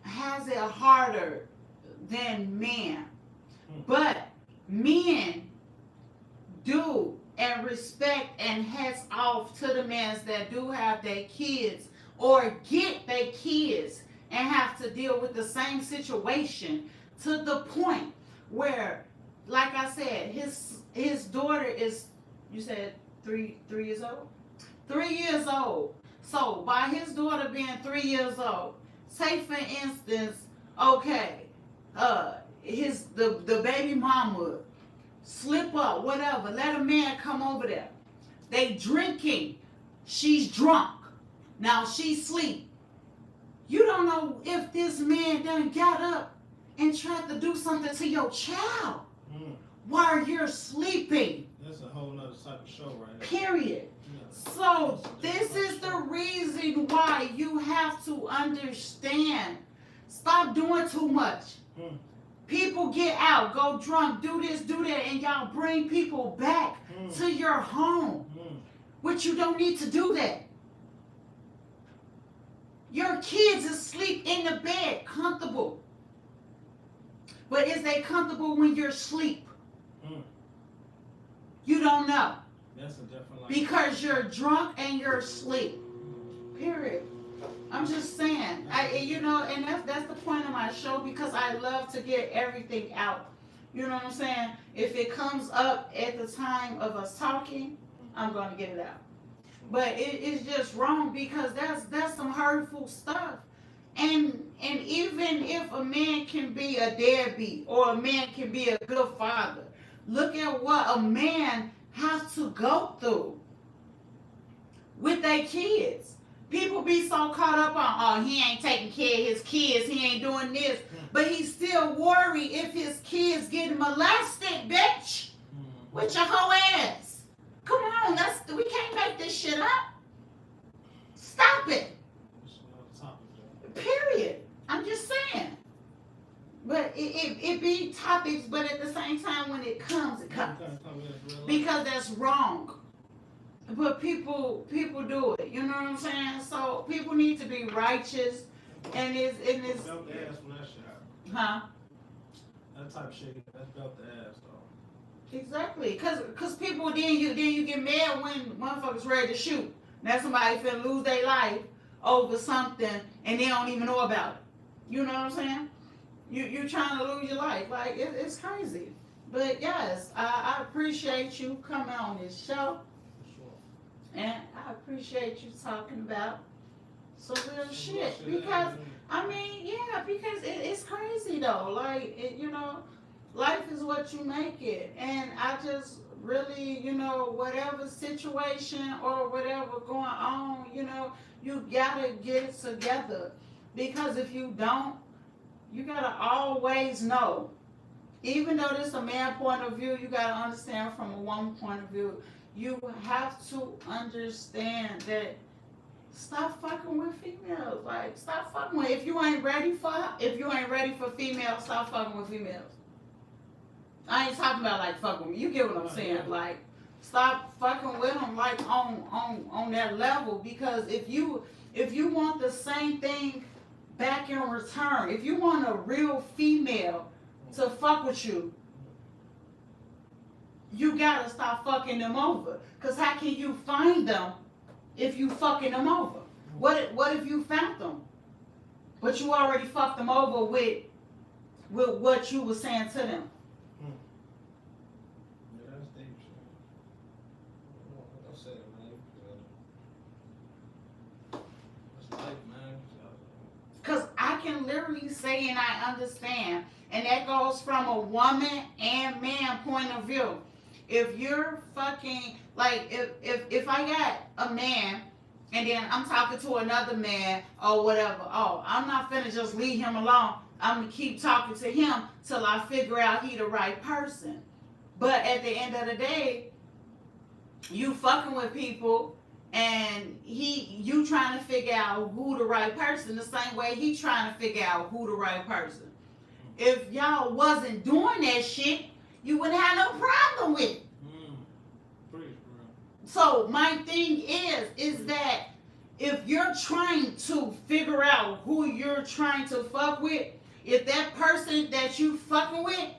A: has it harder than men, but men do, and respect and hats off to the men that do have their kids or get their kids and have to deal with the same situation, to the point where, like I said, his daughter is, you said 3 years old? 3 years old. So by his daughter being 3 years old, say for instance, okay, the baby mama slip up, whatever, let a man come over there. They drinking. She's drunk. Now she sleep. You don't know if this man done got up and tried to do something to your child while you're sleeping.
B: That's a whole nother type of show right now.
A: Period. So this is the reason why you have to understand. Stop doing too much. People get out, go drunk, do this, do that, and y'all bring people back to your home, which you don't need to do that. Your kids is asleep in the bed, comfortable. But is they comfortable when you're asleep? You don't know.
B: That's a different life.
A: Because you're drunk and you're asleep. Period. I'm just saying. And that's the point of my show, because I love to get everything out. You know what I'm saying? If it comes up at the time of us talking, I'm gonna get it out. But it's just wrong, because that's some hurtful stuff. And even if a man can be a deadbeat or a man can be a good father, look at what a man has to go through with their kids. People be so caught up on, oh, he ain't taking care of his kids, he ain't doing this, but he still worry if his kids getting molested, bitch, with your whole ass. Come on, we can't make this shit up. Stop it. Period. I'm just saying. But it be topics, but at the same time, when it comes. Because that's wrong. But people do it. You know what I'm saying? So people need to be righteous, and it's
B: Belt the ass when that shit happens.
A: Huh?
B: That type of shit, that's belt the ass though.
A: Exactly. Cause people then you get mad when motherfuckers ready to shoot. Now somebody finna lose their life over something and they don't even know about it. You know what I'm saying? You trying to lose your life. Like it's crazy. But yes, I appreciate you coming on this show. And I appreciate you talking about some real shit. Because, because it's crazy though. Like, life is what you make it. And I just really, whatever situation or whatever going on, you gotta get it together. Because if you don't, you gotta always know. Even though this is a man point of view, you gotta understand from a woman point of view. You have to understand that stop fucking with females. Like, stop fucking with. If you ain't ready for females, stop fucking with females. I ain't talking about like fucking with. You get what I'm saying? Like, stop fucking with them like on that level. Because if you want the same thing back in return, if you want a real female to fuck with you, you gotta stop fucking them over. Cause how can you find them if you fucking them over? What if you found them, but you already fucked them over with what you were saying to them?
B: Yeah, that's deep shit. I'll say it, man. That's life, man.
A: Cause I can literally say and I understand, and that goes from a woman and man point of view. If you're fucking, like, if I got a man and then I'm talking to another man or whatever, I'm not finna just leave him alone. I'm gonna keep talking to him till I figure out he the right person. But at the end of the day, you fucking with people and you trying to figure out who the right person the same way he trying to figure out who the right person. If y'all wasn't doing that shit, you wouldn't have no problem with it. So my thing is that if you're trying to figure out who you're trying to fuck with, if that person that you fucking with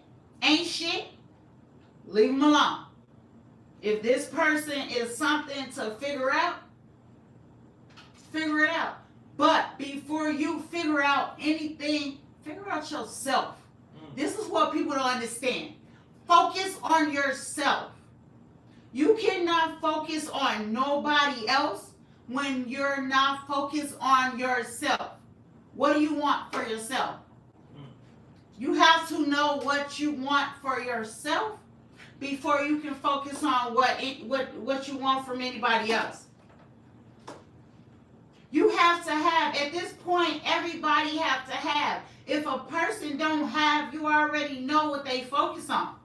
A: ain't shit, leave him alone. If this person is something to figure out, figure it out. But before you figure out anything, figure out yourself. This is what people don't understand. Focus on yourself. You cannot focus on nobody else when you're not focused on yourself. What do you want for yourself? You have to know what you want for yourself before you can focus on what you want from anybody else. You have to have, at this point, everybody have to have. If a person don't have, you already know what they focus on.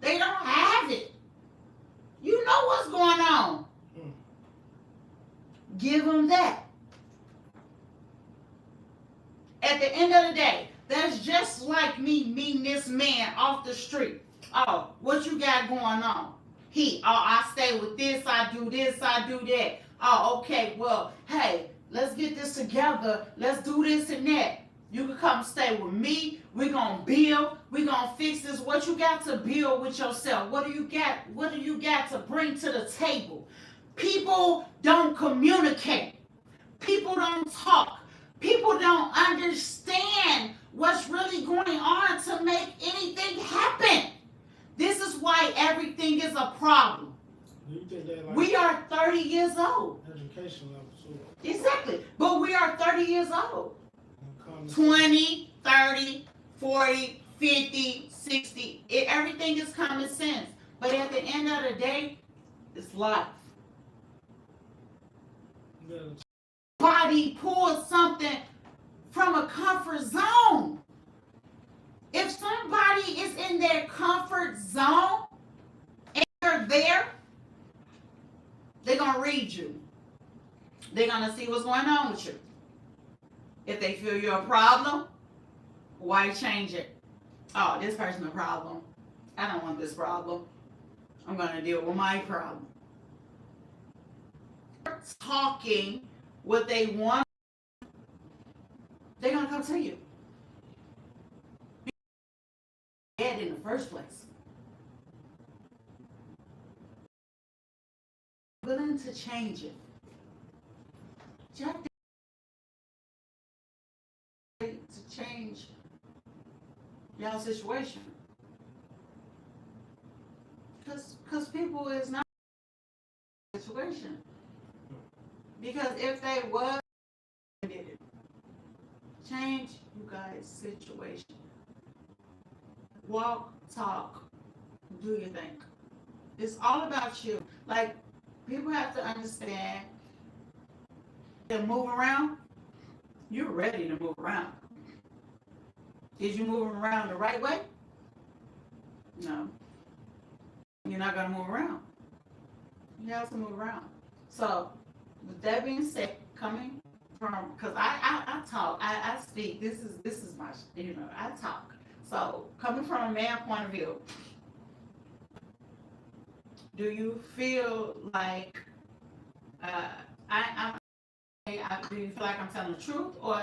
A: They don't have it. You know what's going on. Give them that. At the end of the day, that's just like me meeting this man off the street. Oh, what you got going on? I stay with this, I do this, I do that. Oh, okay, well, hey, let's get this together. Let's do this and that. You can come stay with me. We're going to build. We gonna fix this. What you got to build with yourself? What do you got? What do you got to bring to the table? People don't communicate. People don't talk. People don't understand what's really going on to make anything happen. This is why everything is a problem.
B: Do you think that, like,
A: We are 30 years old.
B: education level too?
A: Exactly. But we are 30 years old.
B: Common
A: 20, 30, 40, 50, 60. Everything is common sense. But at the end of the day, it's life.
B: Yeah,
A: Body pulls something from a comfort zone. If somebody is in their comfort zone and you're there, they're going to read you. They're going to see what's going on with you. If they feel you're a problem, why change it? Oh, this person's a problem. I don't want this problem. I'm going to deal with my problem. Talking what they want, they're going to come to you. Bad in the first place. Willing to change it. Just to change y'all situation. Because people is not in a situation. Because if they was, did it. Change you guys' situation. Walk, talk, do your thing. It's all about you. Like, people have to understand to move around, you're ready to move around. Is you moving around the right way? No. You're not going to move around. You have to move around. So, with that being said, coming from, because I talk, I speak, this is my, I talk. So, coming from a man point of view, do you feel like, do you feel like I'm telling the truth, or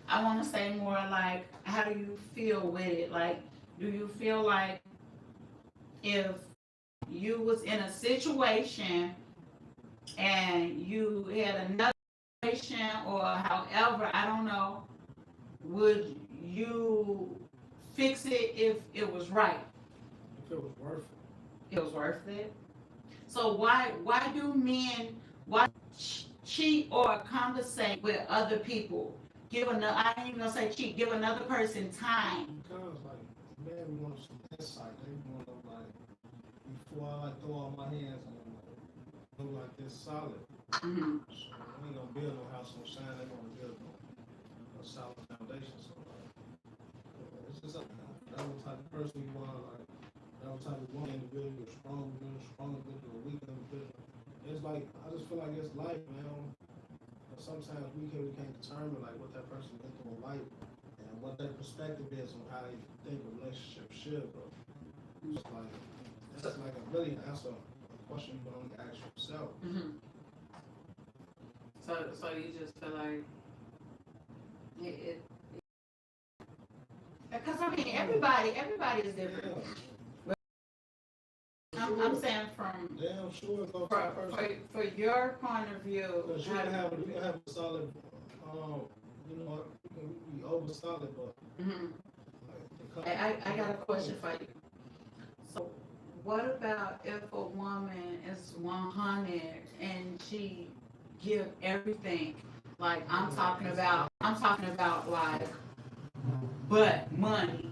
A: I want to say more like, how do you feel with it? Like, do you feel like if you was in a situation and you had another situation, or however, I don't know, would you fix it if it was right?
B: if it was worth it.
A: It was worth it. So why do men cheat or conversate with other people? Give another, I ain't even gonna say cheat, give another person time.
B: Because, like, man, we want some insight. They want to, like, before I, like, throw all my hands on them, look like this solid.
A: Mm-hmm.
B: So we ain't gonna build no house on sand. They gonna build a solid foundation. So, like, it's just that type of person you want, like, that type of one individual, strong individual, weak individual. It's like, I just feel like it's life, man. But sometimes we can't determine, like, what that person went through in life and what their perspective is on how they think a relationship should go. It's like, that's like a really answer a question you can only ask yourself.
A: Mm-hmm. So you just feel like it because I mean everybody is different.
B: Yeah.
A: I'm saying from
B: Damn sure it's gonna
A: for your point of view.
B: because you can have a solid, you know, we can be over solid, but
A: Mm-hmm.
B: like,
A: I got a question for you. So, what about if a woman is 100 and she give everything? Like I'm talking about like, but money,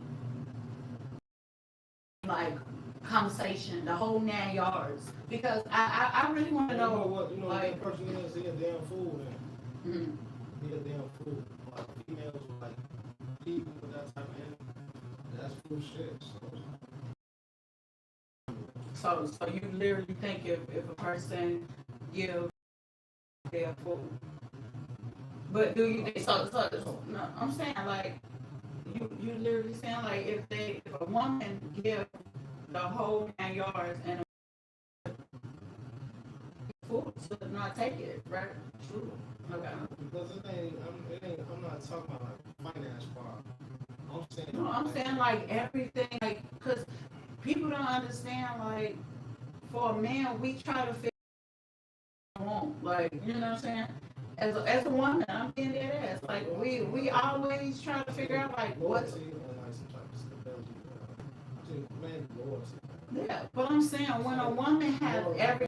A: like conversation, the whole 9 yards. Because I really want to
B: you know
A: know.
B: what, you know,
A: like,
B: that person is, he a damn fool, and
A: Mm-hmm.
B: he a damn fool. Like, females, like, people with that type of energy, that's fool shit,
A: So you literally think if a person give, they're full. But do you think so? No, I'm saying like you literally saying like if a woman give the whole 9 yards and a fool to not take it, right? True. Okay.
B: Because I'm not talking about like finance part. I'm saying.
A: No, I'm saying like everything, like, cause people don't understand. Like, for a man, we try to figure out, like, you know what I'm saying? As a woman, I'm being dead ass. Like, we always try to figure out like what's.
B: Loyalty and like some type of stability. I think man loyalty.
A: Yeah, but I'm saying when a woman has every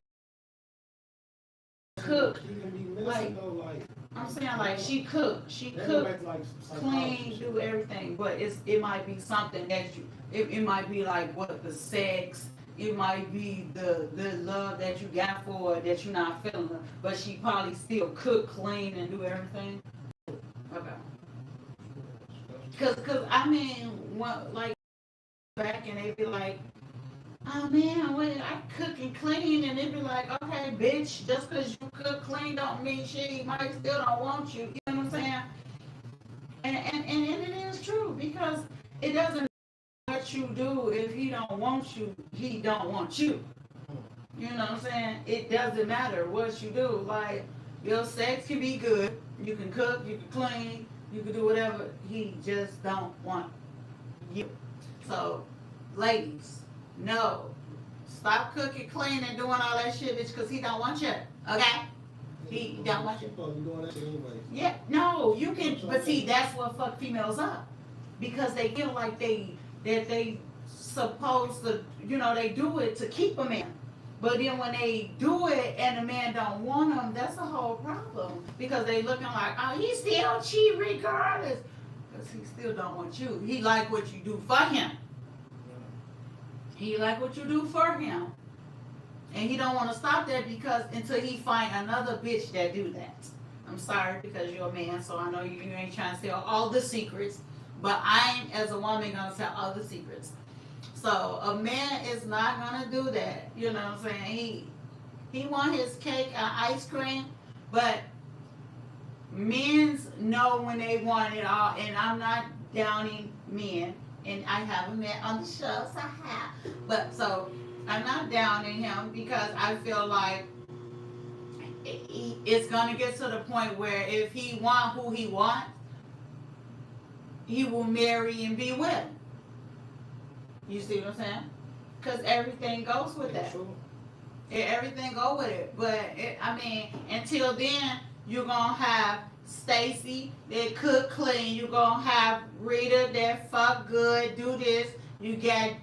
A: cook,
B: She can be missing
A: like,
B: though, like.
A: I'm saying like she cook,
B: Like
A: clean, do everything, but it might be something that it might be like what the sex, it might be the love that you got for her that you're not feeling her, but she probably still cook, clean, and do everything. Okay. Cause I mean, what like back and they be like, oh man, wait, I cook and clean, and it be like, okay, bitch, just cause you cook clean don't mean she might still don't want you. You know what I'm saying? And it is true because it doesn't matter what you do if he don't want you, he don't want you. You know what I'm saying? It doesn't matter what you do. Like your sex can be good, you can cook, you can clean, you can do whatever. He just don't want you. So, ladies, no, stop cooking, cleaning, and doing all that shit, bitch, because he don't want you. Okay? He don't want you.
B: Supposed to be doing that shit anyway.
A: Yeah, no, you can, but see, that's what fuck females up, because they feel like they supposed to, you know, they do it to keep a man, but then when they do it and the man don't want them, that's a whole problem, because they looking like, oh, he still cheat regardless, because he still don't want you. He like what you do for him. He like what you do for him. And he don't want to stop that because until he find another bitch that do that. I'm sorry because you're a man, so I know you ain't trying to tell all the secrets, but I ain't as a woman gonna tell all the secrets. So a man is not gonna do that. You know what I'm saying? He want his cake and ice cream, but men's know when they want it all, and I'm not downing men, and I haven't met on the show, so I have. But so I'm not downing him because I feel like it's gonna get to the point where if he want who he wants, he will marry and be with him. You see what I'm saying? Because everything goes with that. Everything go with it. But I mean, until then, you're gonna have Stacy that cook clean. You're gonna have Rita that fuck good, do this. You got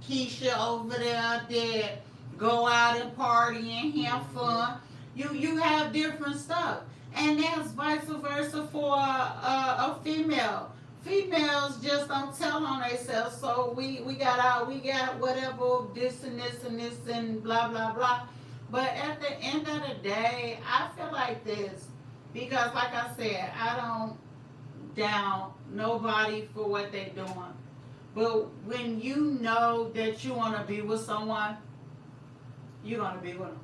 A: Keisha over there that go out and party and have fun. You have different stuff, and that's vice versa for a female. Females just don't tell on themselves, so we got whatever this and this and this and blah blah blah. But at the end of the day, I feel like this because, like I said, I don't down nobody for what they doing. But when you know that you want to be with someone, you're gonna be with them.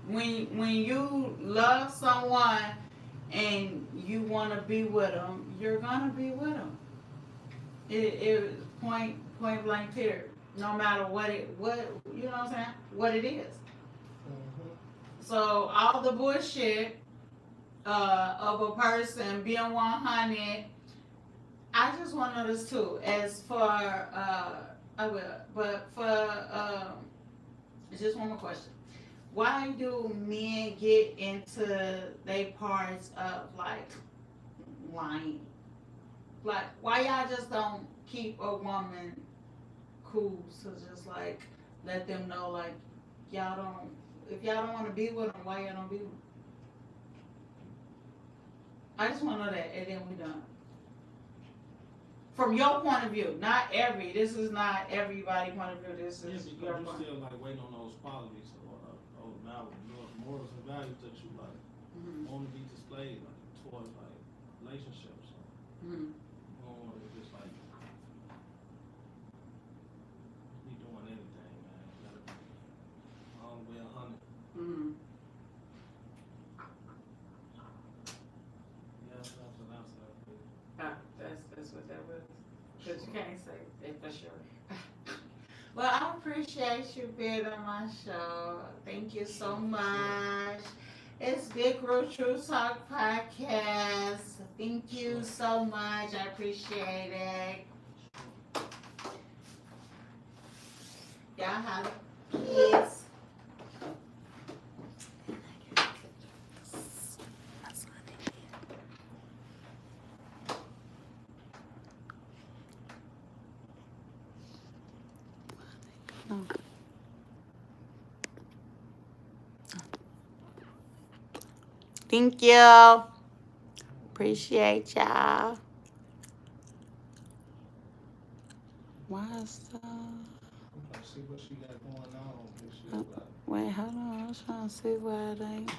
A: When you love someone and you want to be with them, you're gonna be with them. It point blank period. No matter what you know what I'm saying, what it is.
B: Mm-hmm.
A: So all the bullshit of a person being 100. I just want to know this too. As for I will, but for just one more question. Why do men get into they parts of like lying? Like why y'all just don't keep a woman cool to just like let them know like y'all don't, if y'all don't want to be with them, why y'all don't be with them? I just want to know that, and then we done. From your point of view, this is not everybody's point of view, this is your
B: because
A: point.
B: you still like waiting on those qualities or morals and values that you like want to be displayed like towards like relationships. So you don't want to just like be doing anything, man. You gotta be all the way 100. Yeah, that's what I'm saying.
A: That's what that was. Because you can't say it for sure. Well, I appreciate you being on my show. Thank you so much. It's Big Girl True Talk Podcast. Thank you so much. I appreciate it. Y'all have kids. Thank you. Appreciate y'all. Why is
B: See what she got going on. This shit, like,
A: wait, hold on. I was trying to see why it ain't.